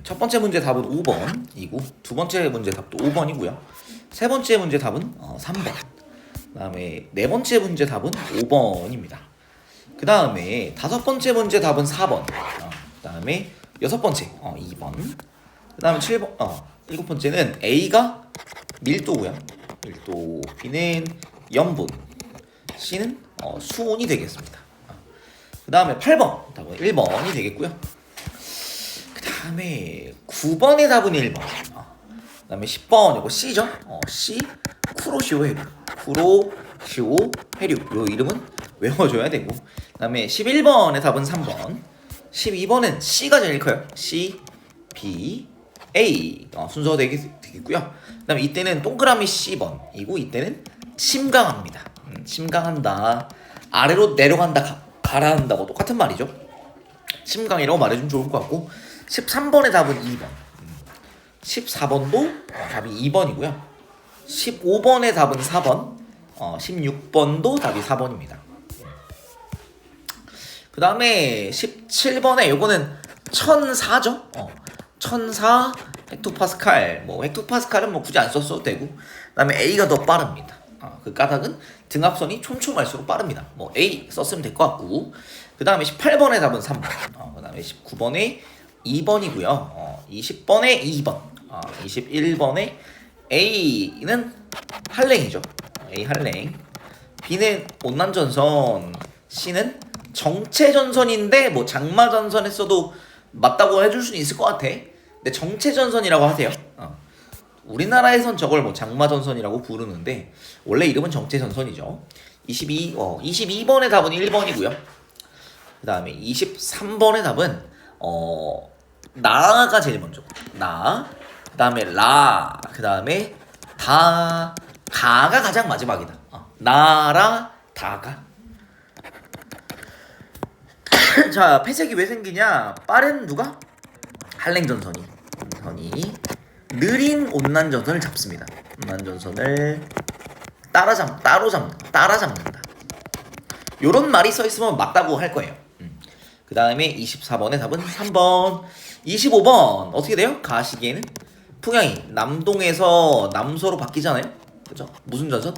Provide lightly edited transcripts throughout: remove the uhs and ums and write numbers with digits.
첫 번째 문제 답은 5번이고 두 번째 문제 답도 5번이고요. 세 번째 문제 답은 3번. 그다음에 네 번째 문제 답은 5번입니다. 그다음에 다섯 번째 문제 답은 4번. 그다음에 여섯 번째 2번. 그다음에 7번 일곱 번째는 A가 밀도고요. 밀도, B는 염분, C는 수온이 되겠습니다. 그다음에 8번 답은 1번이 되겠고요. 그다음에 9번의 답은 1번. 그다음에 10번 이거 C죠. C 쿠로시오 해류. 쿠로시오 해류. 요 이름은 외워줘야 되고. 그다음에 11번의 답은 3번. 12번은 C가 제일 커요. C, B, A 순서가 되겠고요. 그다음에 이때는 동그라미 C번이고 이때는 침강합니다. 침강한다. 아래로 내려간다. 가라앉는다고 똑같은 말이죠. 침강이라고 말해주면 좋을 것 같고 13번의 답은 2번. 14번도 답이 2번이고요. 15번의 답은 4번. 16번도 답이 4번입니다. 그 다음에 17번에 요거는 1004죠. 1004 헥토파스칼. 뭐 헥토파스칼은 뭐 굳이 안 썼어도 되고. 그 다음에 A가 더 빠릅니다. 그 까닭은 등압선이 촘촘할수록 빠릅니다. 뭐 A 썼으면 될 것 같고. 그 다음에 18번의 답은 3번. 그 다음에 19번에 2번이고요. 20번에 2번. 21번에 A는 한랭이죠. A 한랭. B는 온난전선. C는 정체전선인데 뭐 장마전선 했어도 맞다고 해줄 수는 있을 것 같아. 근데 정체전선이라고 하세요. 우리나라에선 저걸 뭐 장마전선이라고 부르는데 원래 이름은 정체전선이죠. 22번의 답은 1번이고요. 그 다음에 23번의 답은 나가 제일 먼저. 나. 그 다음에 라. 그 다음에 다. 가가 가장 마지막이다. 나라 다가. 자, 폐색이 왜 생기냐? 빠른 누가? 한랭전선이. 느린 온난전선을 잡습니다. 온난전선을 따라잡는다. 요런 말이 써있으면 맞다고 할 거예요. 그 다음에 24번의 답은 3번. 25번 어떻게 돼요? 가시기에는 풍향이 남동에서 남서로 바뀌잖아요. 그죠? 무슨 전선?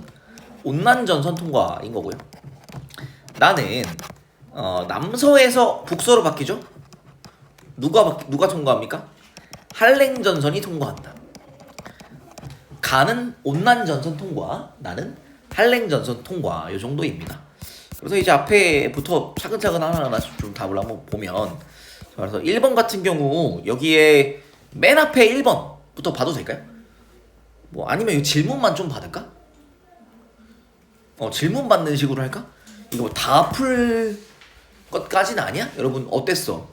온난전선 통과인 거고요. 나는 남서에서 북서로 바뀌죠? 누가 통과합니까? 한랭전선이 통과한다. 가는 온난전선 통과, 나는 한랭전선 통과. 요 정도입니다. 그래서 이제 앞에부터 차근차근 하나하나씩 좀 답을 한번 보면, 그래서 1번 같은 경우 여기에 맨 앞에 1번부터 봐도 될까요? 뭐 아니면 이 질문만 좀 받을까? 질문 받는 식으로 할까? 이거 뭐 다 풀 것까지는 아니야? 여러분 어땠어?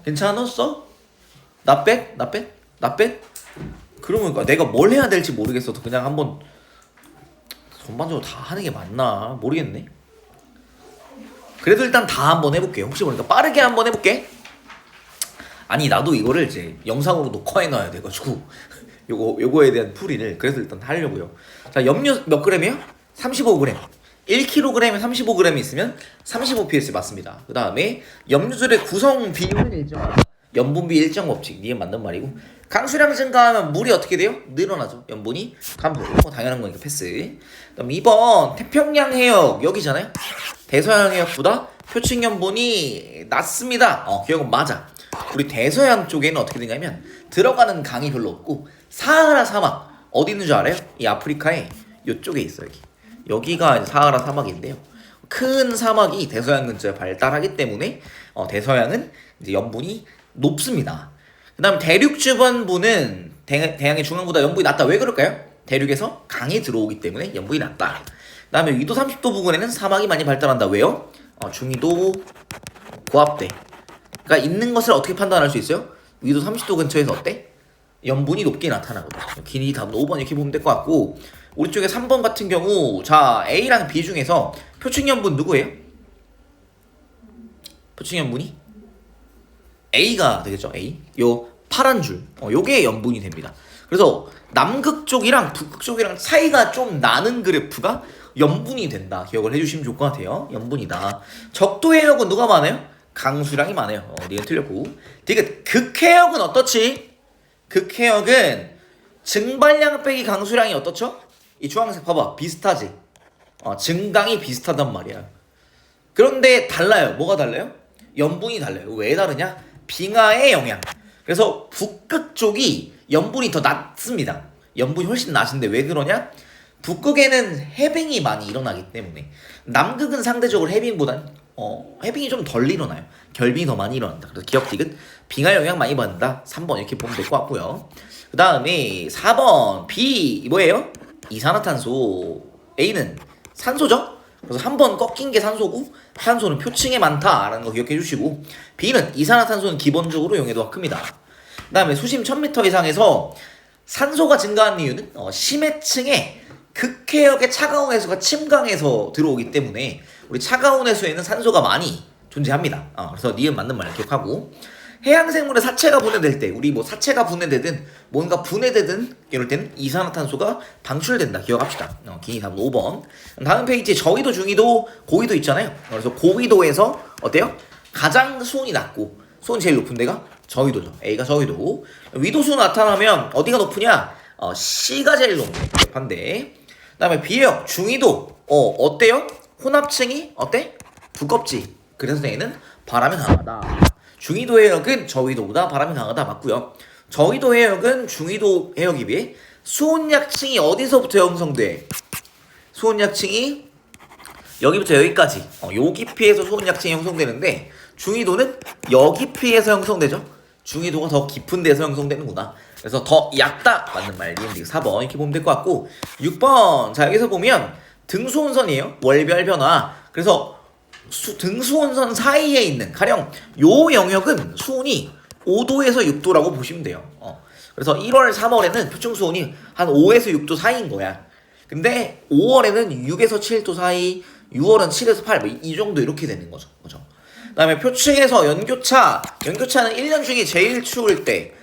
괜찮았어? 나 뺏? 그러면 내가 뭘 해야 될지 모르겠어서 그냥 한번 전반적으로 다 하는 게 맞나 모르겠네. 그래도 일단 다 한번 해볼게. 혹시 모르니까 빠르게 한번 해볼게. 아니 나도 이거를 이제 영상으로 녹화해놔야 돼가지고 요거에 대한 풀이를 그래서 일단 하려고요. 자, 염료 몇 그램이에요? 35g. 1kg에 35g이 있으면 35ps 맞습니다. 그 다음에 염료줄의 구성 비율은 일정하다. 염분비 일정 법칙. 이게 맞는 말이고. 강수량 증가하면 물이 어떻게 돼요? 늘어나죠. 염분이 감소. 당연한 거니까 패스. 그 다음 2번 태평양 해역 여기잖아요. 대서양 해역보다 표층 염분이 낮습니다. 기억은 맞아. 우리 대서양 쪽에는 어떻게 되냐면 들어가는 강이 별로 없고 사하라 사막 어디 있는 줄 알아요? 이 아프리카에 요쪽에 있어요. 여기가 사하라 사막인데요. 큰 사막이 대서양 근처에 발달하기 때문에 대서양은 이제 염분이 높습니다. 그 다음에 대륙 주변부는 대양의 중앙보다 염분이 낮다. 왜 그럴까요? 대륙에서 강이 들어오기 때문에 염분이 낮다. 그 다음에 위도 30도 부근에는 사막이 많이 발달한다. 왜요? 중위도 고압대가 있는 것을 어떻게 판단할 수 있어요? 위도 30도 근처에서 어때? 염분이 높게 나타나거든요. 길이 답은 5번 이렇게 보면 될 것 같고, 우리 쪽에 3번 같은 경우 자 A랑 B 중에서 표층염분 누구예요? 표층염분이 A가 되겠죠. A 요 파란 줄 요게 염분이 됩니다. 그래서 남극 쪽이랑 북극 쪽이랑 차이가 좀 나는 그래프가 염분이 된다. 기억을 해주시면 좋을 것 같아요. 염분이다. 적도 해역은 누가 많아요? 강수량이 많아요. 니은 틀렸고. 디귿 극해역은 어떻지? 극해역은 증발량 빼기 강수량이 어떻죠? 이 주황색 봐봐. 비슷하지? 증강이 비슷하단 말이야. 그런데 달라요. 뭐가 달라요? 염분이 달라요. 왜 다르냐? 빙하의 영향. 그래서 북극 쪽이 염분이 더 낮습니다. 염분이 훨씬 낮은데 왜 그러냐? 북극에는 해빙이 많이 일어나기 때문에 남극은 상대적으로 해빙보단 해빙이 좀 덜 일어나요. 결빙이 더 많이 일어난다. 그래서 기억 디귿 빙하 영향 많이 받는다. 3번 이렇게 보면 될 것 같고요. 그 다음에 4번 B 뭐예요? 이산화탄소. A는 산소죠? 그래서 한 번 꺾인 게 산소고 산소는 표층에 많다라는 거 기억해 주시고 B는 이산화탄소는 기본적으로 용해도가 큽니다. 그 다음에 수심 1000m 이상에서 산소가 증가한 이유는 심해층에 극해역의 차가운 해수가 침강해서 들어오기 때문에 우리 차가운 해수에는 산소가 많이 존재합니다. 그래서 니은 맞는 말 기억하고 해양생물의 사체가 분해될 때 우리 뭐 사체가 분해되든 뭔가 분해되든 이럴 때는 이산화탄소가 방출된다. 기억합시다. 긴 답은 5번. 다음 페이지에 저위도, 중위도, 고위도 있잖아요. 그래서 고위도에서 어때요? 가장 수온이 낮고 수온이 제일 높은 데가 저위도죠. A가 저위도. 위도수 나타나면 어디가 높으냐? C가 제일 높네. 반대. 그 다음에 B역 중위도 어때요? 혼합층이 어때? 두껍지. 그래서 얘는 바람이 강하다. 중위도 해역은 저위도보다 바람이 강하다. 맞고요. 저위도 해역은 중위도 해역에 비해 수온약층이 어디서부터 형성돼? 수온약층이 여기부터 여기까지 요 깊이에서 수온약층이 형성되는데 중위도는 여 깊이에서 형성되죠. 중위도가 더 깊은 데서 형성되는구나. 그래서 더 얕다. 맞는 말. 4번 이렇게 보면 될 것 같고 6번 자 여기서 보면 등수온선이에요. 월별 변화. 그래서 등수온선 사이에 있는 가령 요 영역은 수온이 5도에서 6도라고 보시면 돼요. 그래서 1월, 3월에는 표층 수온이 한 5에서 6도 사이인 거야. 근데 5월에는 6에서 7도 사이, 6월은 7에서 8, 이 정도 이렇게 되는 거죠. 그 다음에 표층에서 연교차는 1년 중에 제일 추울 때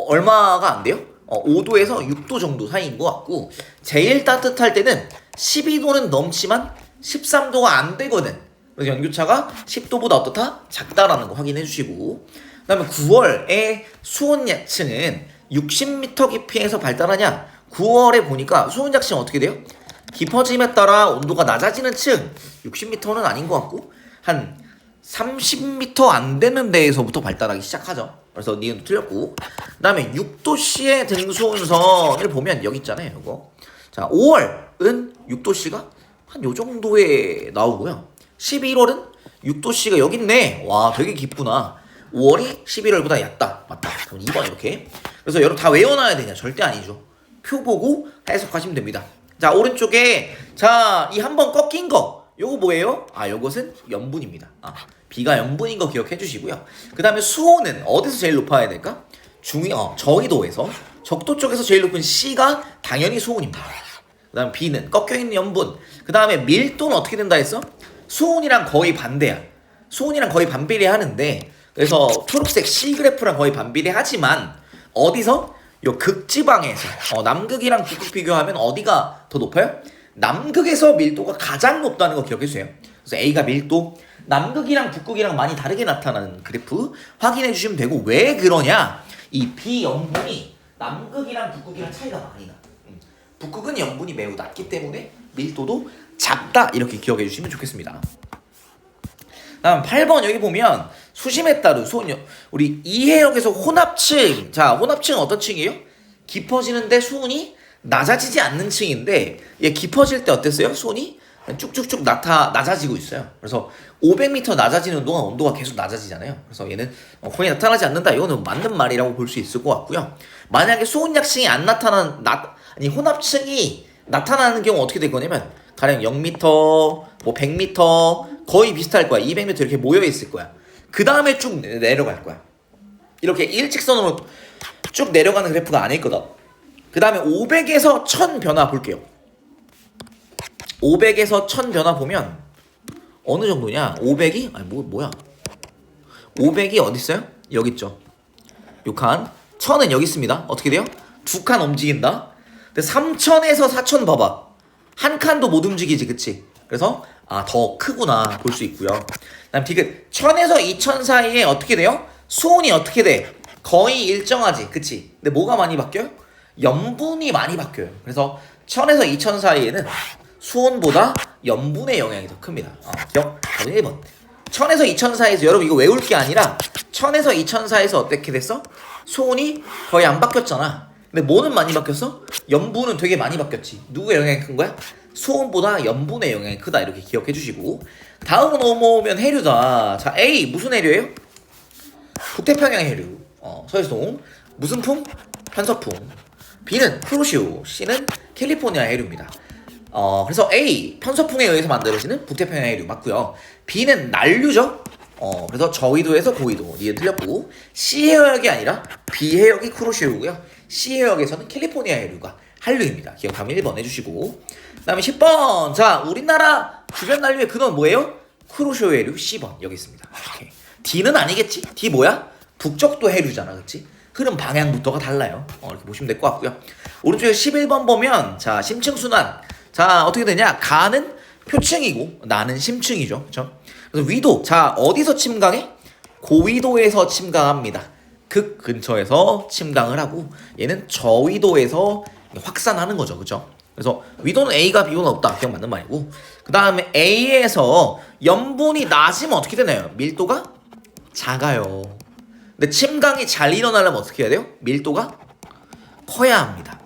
얼마가 안 돼요? 5도에서 6도 정도 사이인 것 같고 제일 따뜻할 때는 12도는 넘지만 13도가 안 되거든. 그래서 연교차가 10도보다 어떻다? 작다라는 거 확인해 주시고 그 다음에 9월에 수온약층은 60m 깊이에서 발달하냐? 9월에 보니까 수온약층은 어떻게 돼요? 깊어짐에 따라 온도가 낮아지는 층 60m는 아닌 것 같고 한 30m 안 되는 데에서부터 발달하기 시작하죠. 그래서 니은도 틀렸고 그 다음에 6도씨의 등수온선을 보면 여기 있잖아요. 이거. 자 5월은 6도씨가 한 요 정도에 나오고요. 11월은 6도씨가 여기 있네. 와 되게 깊구나. 5월이 11월보다 얕다. 맞다. 그럼 2번 이렇게. 그래서 여러분 다 외워놔야 되냐? 절대 아니죠. 표 보고 해석하시면 됩니다. 자 오른쪽에 자 이 한 번 꺾인 거 요거 뭐예요? 요것은 염분입니다. B가 염분인 거 기억해 주시고요. 그 다음에 수온은 어디서 제일 높아야 될까? 저위도에서 적도 쪽에서 제일 높은 C가 당연히 수온입니다. 그 다음에 B는 꺾여있는 염분. 그 다음에 밀도는 어떻게 된다 했어? 수온이랑 거의 반대야. 수온이랑 거의 반비례하는데 그래서 초록색 C 그래프랑 거의 반비례하지만 어디서? 요 극지방에서 남극이랑 북극 비교하면 어디가 더 높아요? 남극에서 밀도가 가장 높다는 거 기억해 주세요. 그래서 A가 밀도 남극이랑 북극이랑 많이 다르게 나타나는 그래프 확인해 주시면 되고 왜 그러냐? 이 B 염분이 남극이랑 북극이랑 차이가 많이 나. 북극은 염분이 매우 낮기 때문에 밀도도 작다 이렇게 기억해 주시면 좋겠습니다. 다음 8번 여기 보면 수심에 따른 수온 우리 이해역에서 혼합층. 자 혼합층은 어떤 층이에요? 깊어지는데 수온이 낮아지지 않는 층인데 얘 깊어질 때 어땠어요? 수온이 쭉쭉쭉 낮아지고 있어요. 그래서 500m 낮아지는 동안 온도가 계속 낮아지잖아요. 그래서 얘는 거의 나타나지 않는다. 이거는 맞는 말이라고 볼 수 있을 것 같고요. 만약에 수온약층이 안 혼합층이 나타나는 경우 어떻게 될 거냐면 가령 0m, 뭐 100m 거의 비슷할 거야. 200m 이렇게 모여 있을 거야. 그 다음에 쭉 내려갈 거야. 이렇게 일직선으로 쭉 내려가는 그래프가 아닐 거다. 그 다음에 500에서 1000 변화 볼게요. 500에서 1000 변화 보면 어느 정도냐? 500이? 뭐야? 500이 어디 있어요? 여기 있죠. 요 칸. 1000은 여기 있습니다. 어떻게 돼요? 두 칸 움직인다. 근데 3000에서 4000 봐봐. 한 칸도 못 움직이지, 그치? 그래서 더 크구나 볼 수 있고요. 그다음 디귿 1000에서 2000 사이에 어떻게 돼요? 수온이 어떻게 돼? 거의 일정하지, 그치? 근데 뭐가 많이 바뀌어요? 염분이 많이 바뀌어요. 그래서 1000에서 2000 사이에는 수온보다 염분의 영향이 더 큽니다. 기억? 1번 1000에서 2000 사이에서 여러분 이거 외울 게 아니라 1000에서 2000 사이에서 어떻게 됐어? 수온이 거의 안 바뀌었잖아. 근데 뭐는 많이 바뀌었어? 염분은 되게 많이 바뀌었지. 누구의 영향이 큰 거야? 수온보다 염분의 영향이 크다. 이렇게 기억해 주시고 다음은 넘어오면 해류다. 자, A 무슨 해류예요? 북태평양 해류. 서해송. 무슨 풍? 편서풍. B는 쿠로시오. C는 캘리포니아 해류입니다. 그래서 A 편서풍에 의해서 만들어지는 북태평양 해류 맞고요. B는 난류죠. 그래서 저위도에서 고위도. 니은 틀렸고 C 해역이 아니라 B 해역이 쿠로시오고요. C 해역에서는 캘리포니아 해류가 한류입니다. 기억하면 1번 해주시고 그 다음에 10번 자 우리나라 주변 난류의 근원 뭐예요? 쿠로시오 해류. C번 여기 있습니다. 오케이. D는 아니겠지? D 뭐야? 북쪽도 해류잖아, 그치? 흐름 방향부터가 달라요. 이렇게 보시면 될 것 같고요. 오른쪽에 11번 보면 자 심층순환. 자 어떻게 되냐? 가는 표층이고 나는 심층이죠, 그렇죠? 그래서 위도 자 어디서 침강해? 고위도에서 침강합니다. 극 근처에서 침강을 하고 얘는 저위도에서 확산하는 거죠, 그렇죠? 그래서 위도는 A가 B보다 없다. 기억 맞는 말이고 그 다음에 A에서 염분이 낮으면 어떻게 되나요? 밀도가 작아요. 근데 침강이 잘 일어나려면 어떻게 해야 돼요? 밀도가 커야 합니다.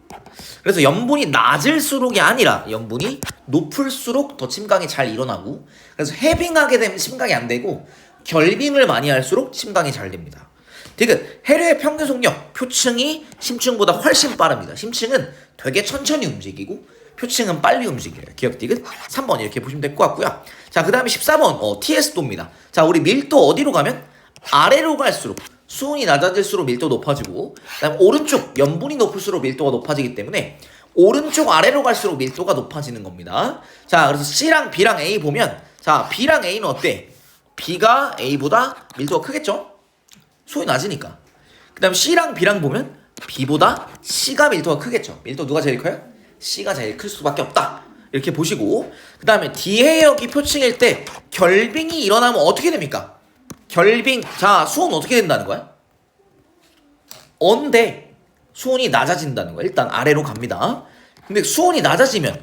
그래서 염분이 낮을수록이 아니라 염분이 높을수록 더 침강이 잘 일어나고 그래서 해빙하게 되면 침강이 안 되고 결빙을 많이 할수록 침강이 잘 됩니다. 디귿 해류의 평균 속력 표층이 심층보다 훨씬 빠릅니다. 심층은 되게 천천히 움직이고 표층은 빨리 움직여요. 기억 디귿 3번 이렇게 보시면 될 것 같고요. 자, 그 다음에 14번 TS도입니다. 자, 우리 밀도 어디로 가면 아래로 갈수록 수온이 낮아질수록 밀도 높아지고 그다음에 오른쪽 염분이 높을수록 밀도가 높아지기 때문에 오른쪽 아래로 갈수록 밀도가 높아지는 겁니다. 자, 그래서 C랑 B랑 A 보면 자 B랑 A는 어때? B가 A보다 밀도가 크겠죠? 수온이 낮으니까. 그 다음에 C랑 B랑 보면 B보다 C가 밀도가 크겠죠? 밀도 누가 제일 커요? C가 제일 클 수밖에 없다. 이렇게 보시고 그 다음에 D 해역이 표층일 때 결빙이 일어나면 어떻게 됩니까? 결빙 자 수온 어떻게 된다는 거야? 언데 수온이 낮아진다는 거야. 일단 아래로 갑니다. 근데 수온이 낮아지면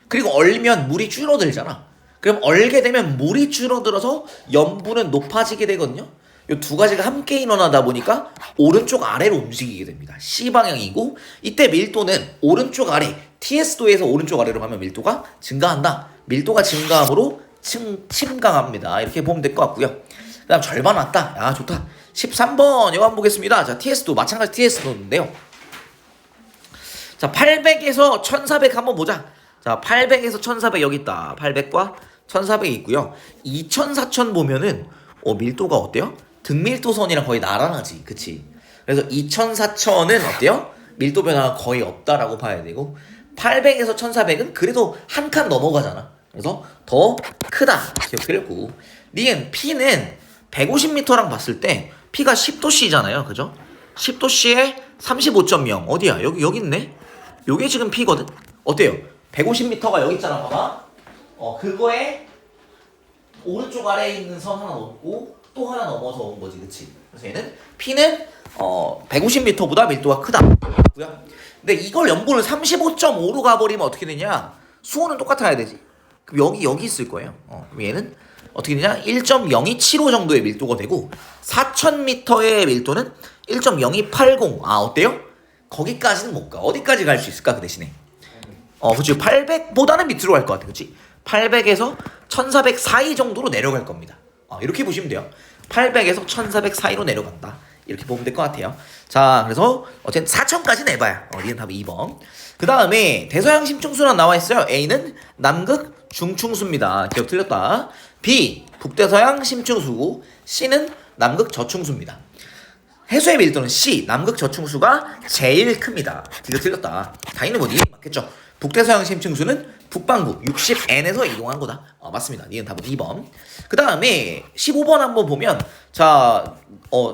그리고 얼면 물이 줄어들잖아. 그럼 얼게 되면 물이 줄어들어서 염분은 높아지게 되거든요. 이 두 가지가 함께 일어나다 보니까 오른쪽 아래로 움직이게 됩니다. C 방향이고 이때 밀도는 오른쪽 아래 TS도에서 오른쪽 아래로 가면 밀도가 증가한다. 밀도가 증가함으로 침강합니다. 이렇게 보면 될 것 같고요. 그 다음 절반 왔다. 야 좋다. 13번 이거 한번 보겠습니다. 자 TS도 마찬가지 TS도인데요. 자 800에서 1400 한번 보자. 자 800에서 1400 여기 있다. 800과 1400이 있고요. 2000, 4000 보면은 밀도가 어때요? 등밀도선이랑 거의 나란하지, 그치? 그래서 2000, 4000은 어때요? 밀도 변화가 거의 없다라고 봐야 되고 800에서 1400은 그래도 한 칸 넘어가잖아. 그래서 더 크다. 기억해놓고 니은 P는 150m랑 봤을 때 P가 10도씨잖아요, 그죠? 10도씨에 35.0 어디야? 여기 있네? 요게 지금 P거든? 어때요? 150m가 여기 있잖아, 봐봐. 그거에 오른쪽 아래에 있는 선 하나 넘고 또 하나 넘어서 온 거지, 그치? 그래서 얘는 P는 150m보다 밀도가 크다. 근데 이걸 염분을 35.5로 가버리면 어떻게 되냐? 수온은 똑같아야 되지. 그럼 여기 있을 거예요. 그럼 얘는 어떻게 되냐? 1.0275 정도의 밀도가 되고 4000m의 밀도는 1.0280. 어때요? 거기까지는 못 가. 어디까지 갈 수 있을까? 그 대신에 그치 800보다는 밑으로 갈 것 같아, 그치? 800에서 1400 사이 정도로 내려갈 겁니다. 이렇게 보시면 돼요. 800에서 1400 사이로 내려간다. 이렇게 보면 될 것 같아요. 자, 그래서 어쨌든 4000까지는 해봐야. 니은 답이 2번. 그 다음에 대서양 심층수는 나와 있어요. A는 남극 중충수입니다. 기억 틀렸다. B 북대서양 심층수고 C는 남극 저충수입니다. 해수의 밀도는 C 남극 저충수가 제일 큽니다. 이거 틀렸다. 당연히 니은이 맞겠죠. 북대서양 심층수는 북반구 60N에서 이동한 거다. 맞습니다. 니은 답은 2번. 그 다음에 15번 한번 보면 자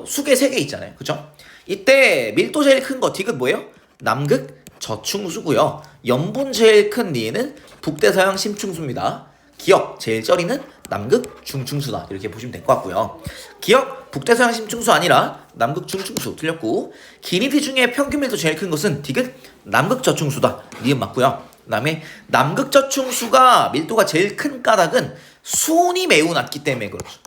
수계 3개 있잖아요. 그쵸? 이때 밀도 제일 큰 거 디귿 뭐예요? 남극 저충수고요. 염분 제일 큰 리는 북대서양 심층수입니다. 기억 제일 쩌리는 남극 중층수다. 이렇게 보시면 될 것 같고요. 기억 북대서양 심층수 아니라 남극 중층수 틀렸고, 기니피 중에 평균 밀도 제일 큰 것은 디귿 남극 저층수다. 리은 맞고요. 그 다음에 남극 저층수가 밀도가 제일 큰 까닭은 수온이 매우 낮기 때문에 그렇죠.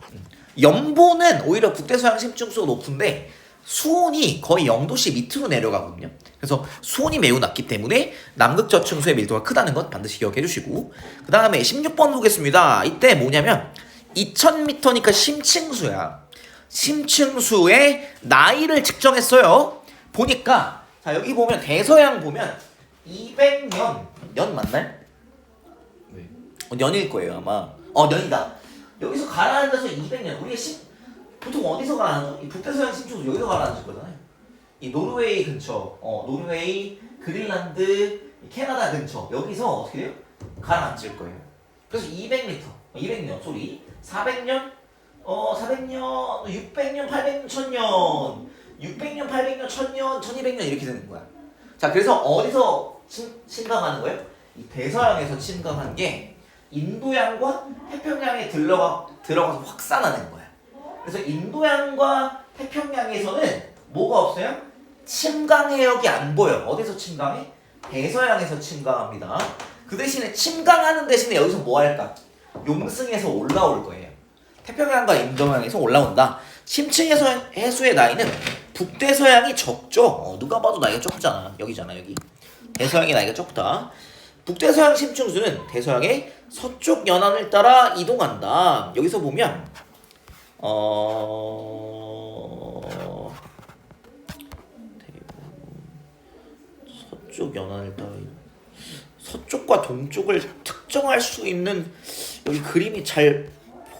염보는 오히려 북대서양 심층수가 높은데 수온이 거의 0도씨 밑으로 내려가거든요. 그래서 수온이 매우 낮기 때문에 남극 저층수의 밀도가 크다는 것 반드시 기억해 주시고, 그 다음에 16번 보겠습니다. 이때 뭐냐면 2000m니까 심층수야. 심층수의 나이를 측정했어요. 보니까 자 여기 보면 대서양 보면 200년 년 맞나요? 네. 년일 거예요 아마. 년이다. 여기서 가라앉아서 200년. 우리가 보통 어디서 가라앉아? 이 북대서양 심층수 여기서 가라앉을 거잖아요. 이 노르웨이 근처, 노르웨이, 그린란드, 캐나다 근처 여기서 어떻게 돼요? 가라앉을 거예요. 그래서 200m, 200년, 소리, 400년, 400년, 600년, 800년, 1000년, 600년, 800년, 1000년, 1200년 이렇게 되는 거야. 자, 그래서 어디서 침강하는 거예요? 이 대서양에서 침강한 게 인도양과 태평양에 들어가서 확산하는 거야. 그래서 인도양과 태평양에서는 뭐가 없어요? 침강 해역이 안 보여. 어디서 침강해? 대서양에서 침강합니다. 그 대신에 침강하는 대신에 여기서 뭐 할까? 용승에서 올라올 거예요. 태평양과 인도양에서 올라온다. 심층에서 해수의 나이는 북대서양이 적죠. 누가 봐도 나이가 적잖아. 여기잖아 여기. 대서양의 나이가 적다. 북대서양 심층수는 대서양의 서쪽 연안을 따라 이동한다. 여기서 보면 서쪽 연안을 따라 서쪽과 동쪽을 특정할 수 있는 여기 그림이 잘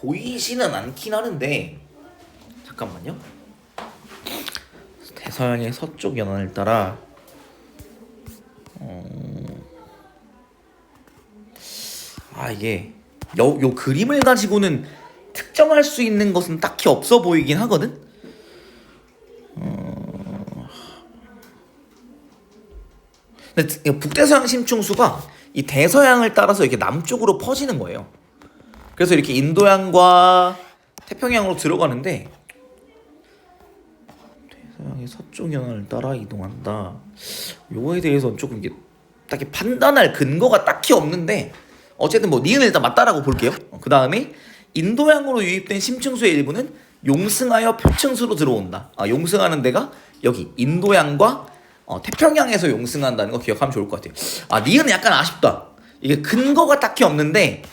보이지는 않긴 하는데 잠깐만요. 대서양의 서쪽 연안을 따라 이게 요 그림을 가지고는 특정할 수 있는 것은 딱히 없어 보이긴 하거든. 근데 북대서양 심층수가 이 대서양을 따라서 이렇게 남쪽으로 퍼지는 거예요. 그래서 이렇게 인도양과 태평양으로 들어가는데 대서양의 서쪽 연안을 따라 이동한다. 요거에 대해서 조금 이게 딱히 판단할 근거가 딱히 없는데 어쨌든 뭐 니은 일단 맞다라고 볼게요. 그 다음에 인도양으로 유입된 심층수의 일부는 용승하여 표층수로 들어온다. 용승하는 데가 여기 인도양과 태평양에서 용승한다는 거 기억하면 좋을 것 같아요. 니은 약간 아쉽다. 이게 근거가 딱히 없는데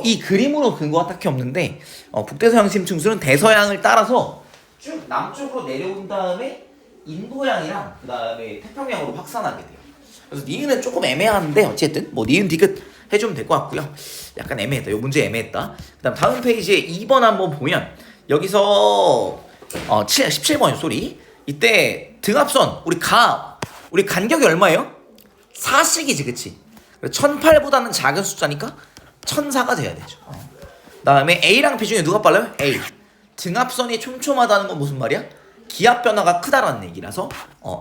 이 그림으로 근거가 딱히 없는데 북대서양 심층수는 대서양을 따라서 쭉 남쪽으로 내려온 다음에 인도양이랑 그 다음에 태평양으로 확산하게 돼요. 그래서 니은은 조금 애매한데 어쨌든 뭐 니은 디귿 해주면 될 것 같고요. 약간 애매했다. 요 문제 애매했다. 그다음 다음 페이지에 2번 한번 보면 여기서 17번 소리. 이때 등합선 우리 간격이 얼마예요? 4씩이지, 그치? 1008보다는 작은 숫자니까 1004가 돼야 되죠. 그다음에 A랑 B 중에 누가 빨라요? A. 등합선이 촘촘하다는 건 무슨 말이야? 기압 변화가 크다라는 얘기라서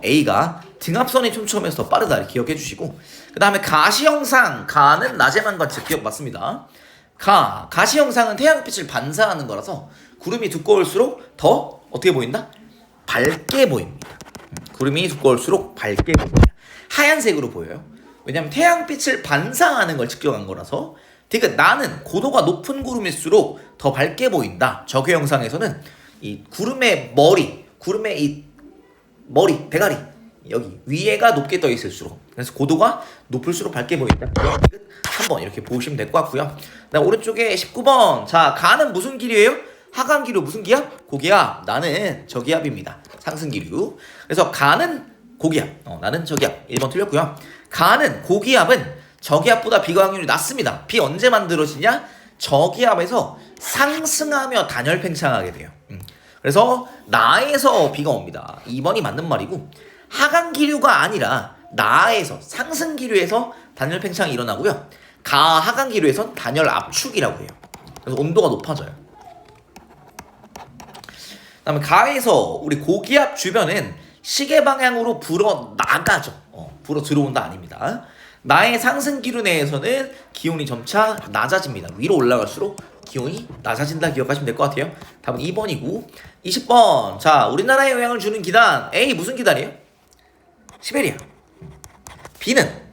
A가 등합선이 촘촘해서 더 빠르다 이렇게 기억해 주시고, 그 다음에 가시형상, 가는 낮에만 관측 기억 맞습니다. 가시형상은 태양빛을 반사하는 거라서 구름이 두꺼울수록 더 어떻게 보인다? 밝게 보입니다. 구름이 두꺼울수록 밝게 보입니다. 하얀색으로 보여요. 왜냐하면 태양빛을 반사하는 걸 측정한 거라서. 그러니까 나는 고도가 높은 구름일수록 더 밝게 보인다. 적외 형상에서는 이 구름의 머리, 대가리 여기 위에가 높게 떠 있을수록, 그래서 고도가 높을수록 밝게 보인다. 3번 이렇게 보시면 될 것 같고요. 그다음 오른쪽에 19번. 자, 가는 무슨 기류예요? 하강 기류. 무슨 기압? 고기압. 나는 저기압입니다. 상승 기류. 그래서 가는 고기압, 나는 저기압. 1번 틀렸고요. 가는 고기압은 저기압보다 비가 확률이 낮습니다. 비 언제 만들어지냐? 저기압에서 상승하며 단열 팽창하게 돼요. 그래서 나에서 비가 옵니다. 2번이 맞는 말이고, 하강 기류가 아니라 나에서 상승 기류에서 단열 팽창이 일어나고요. 하강 기류에선 단열 압축이라고 해요. 그래서 온도가 높아져요. 그다음에 가에서 우리 고기압 주변은 시계 방향으로 불어 나가죠. 불어 들어온다 아닙니다. 나의 상승 기류 내에서는 기온이 점차 낮아집니다. 위로 올라갈수록 기온이 낮아진다 기억하시면 될 것 같아요. 답은 2번이고 20번. 자, 우리나라에 영향을 주는 기단 A 무슨 기단이에요? 시베리아. B는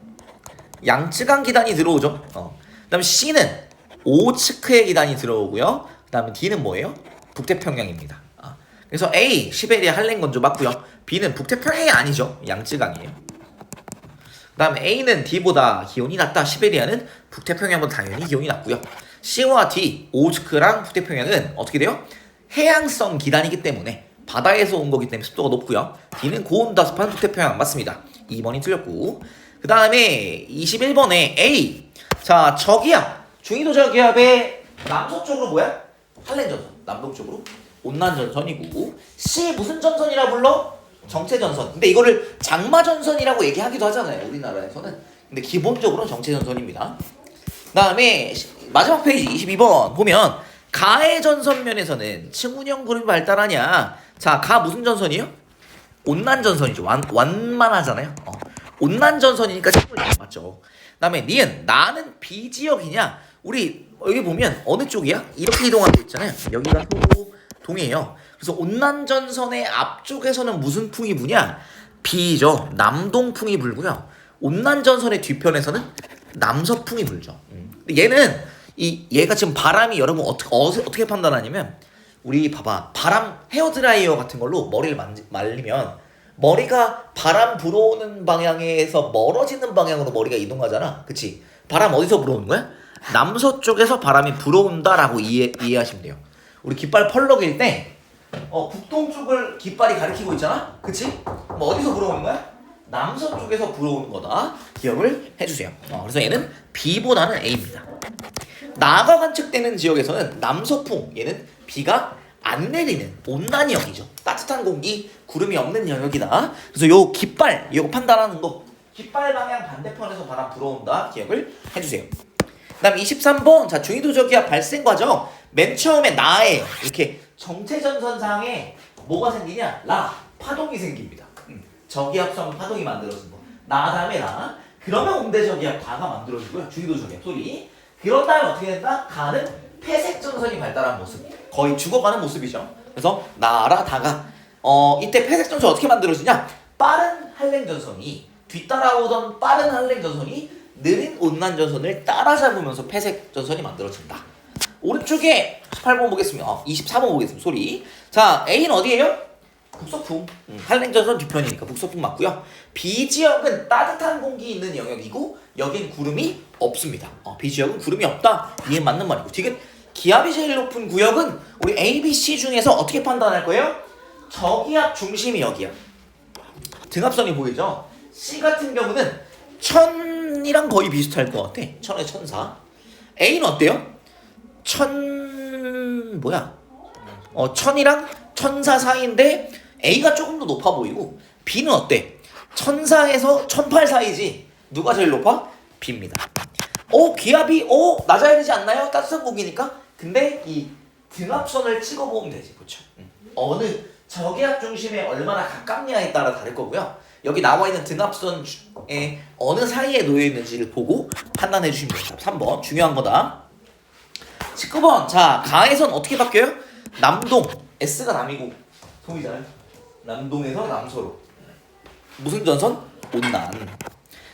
양쯔강 기단이 들어오죠. 그 다음에 C는 오츠크의 기단이 들어오고요. 그 다음에 D는 뭐예요? 북태평양입니다. 그래서 A 시베리아 한랭 건조 맞고요. B는 북태평양이 아니죠. 양쯔강이에요. 그 다음에 A는 D보다 기온이 낮다. 시베리아는 북태평양보다 당연히 기온이 낮고요. C와 D, 오츠크랑 북태평양은 어떻게 돼요? 해양성 기단이기 때문에 바다에서 온 거기 때문에 습도가 높고요. D는 고온다습한 북태평양 맞습니다. 2번이 틀렸고 그 다음에 21번에 A. 자, 저기압 중위도 저기압의 남서쪽으로 뭐야? 한랭전선. 남동쪽으로 온난전선이고 C 무슨 전선이라 불러? 정체전선. 근데 이거를 장마전선이라고 얘기하기도 하잖아요. 우리나라에서는. 근데 기본적으로는 정체전선입니다. 그 다음에 마지막 페이지 22번 보면 가의 전선면에서는 층운형 구름이 발달하냐. 자, 가 무슨 전선이에요? 온난전선이죠. 완만하잖아요. 온난전선이니까 층운형 맞죠. 그 다음에 니은 나는 B지역이냐. 우리 여기 보면 어느 쪽이야? 이렇게 이동하고 있잖아요. 여기가 서부 동이에요. 그래서 온난전선의 앞쪽에서는 무슨 풍이 부냐? B죠. 남동풍이 불고요. 온난전선의 뒤편에서는 남서풍이 불죠. 근데 얘는 얘가 지금 바람이 여러분 어떻게 판단하냐면 우리 봐봐 바람 헤어드라이어 같은 걸로 머리를 말리면 머리가 바람 불어오는 방향에서 멀어지는 방향으로 머리가 이동하잖아. 그치? 바람 어디서 불어오는 거야? 남서쪽에서 바람이 불어온다라고 이해하시면 돼요. 우리 깃발 펄럭일 때 북동 쪽을 깃발이 가리키고 있잖아? 그치? 뭐 어디서 불어오는 거야? 남서쪽에서 불어오는 거다. 기억을 해주세요. 그래서 얘는 B보다는 A입니다. 나가 관측되는 지역에서는 남서풍, 얘는 비가 안 내리는 온난형이죠. 따뜻한 공기, 구름이 없는 영역이다. 그래서 요 깃발, 이거 판단하는 거 깃발 방향 반대편에서 바람 불어온다. 기억을 해주세요. 그 다음 23번. 자, 중위도 저기압 발생 과정. 맨 처음에 나에 이렇게 정체전선상에 뭐가 생기냐? 파동이 생깁니다. 저기압성 파동이 만들어진 거. 나 다음에 나. 그러면 온대저기압 가가 만들어지고요. 중위도 저기압 소리. 그런 다음에 어떻게 된다? 가는 폐색전선이 발달한 모습. 거의 죽어가는 모습이죠. 그래서 나라 다가 이때 폐색전선 어떻게 만들어지냐? 빠른 한랭전선이 뒤따라오던 빠른 한랭전선이 느린 온난전선을 따라잡으면서 폐색전선이 만들어진다. 오른쪽에 18번 보겠습니다. 24번 보겠습니다. 소리. 자, A는 어디예요? 북서풍. 한랭전선 뒤편이니까 북서풍 맞고요. B 지역은 따뜻한 공기 있는 영역이고 여긴 구름이 없습니다. B 지역은 구름이 없다. 이게 맞는 말이고. 지금 기압이 제일 높은 구역은 우리 A, B, C 중에서 어떻게 판단할 거예요? 저기압 중심이 여기야. 등압선이 보이죠? C 같은 경우는 천이랑 거의 비슷할 것 같아. 천에 천사. A는 어때요? 천이랑 천사 사이인데 A가 조금 더 높아 보이고 B는 어때? 천사에서 천팔 사이지. 누가 제일 높아? B입니다. 기압이 낮아야 되지 않나요? 따뜻한 공기니까. 근데 이 등압선을 찍어보면 되지. 그렇죠? 어느 저기압 중심에 얼마나 가깝냐에 따라 다를 거고요. 여기 나와 있는 등압선에 어느 사이에 놓여 있는지를 보고 판단해 주시면 됩니다. 3번 중요한 거다. 19번. 자, 가에선 어떻게 바뀌어요? 남동. S가 남이고 동이잖아요. 남동에서 남서로. 무슨 전선? 온난.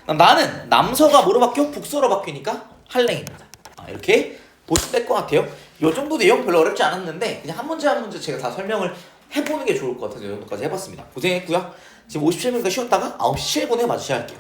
나는 남서가 뭐로 바뀌어? 북서로 바뀌니까 한랭입니다. 이렇게 보시면 될 것 같아요. 이 정도 내용 별로 어렵지 않았는데 그냥 한 문제 한 문제 제가 다 설명을 해보는 게 좋을 것 같아서 이 정도까지 해봤습니다. 고생했고요. 지금 57분까지 쉬었다가 9시 7분에 마주셔야 할게요.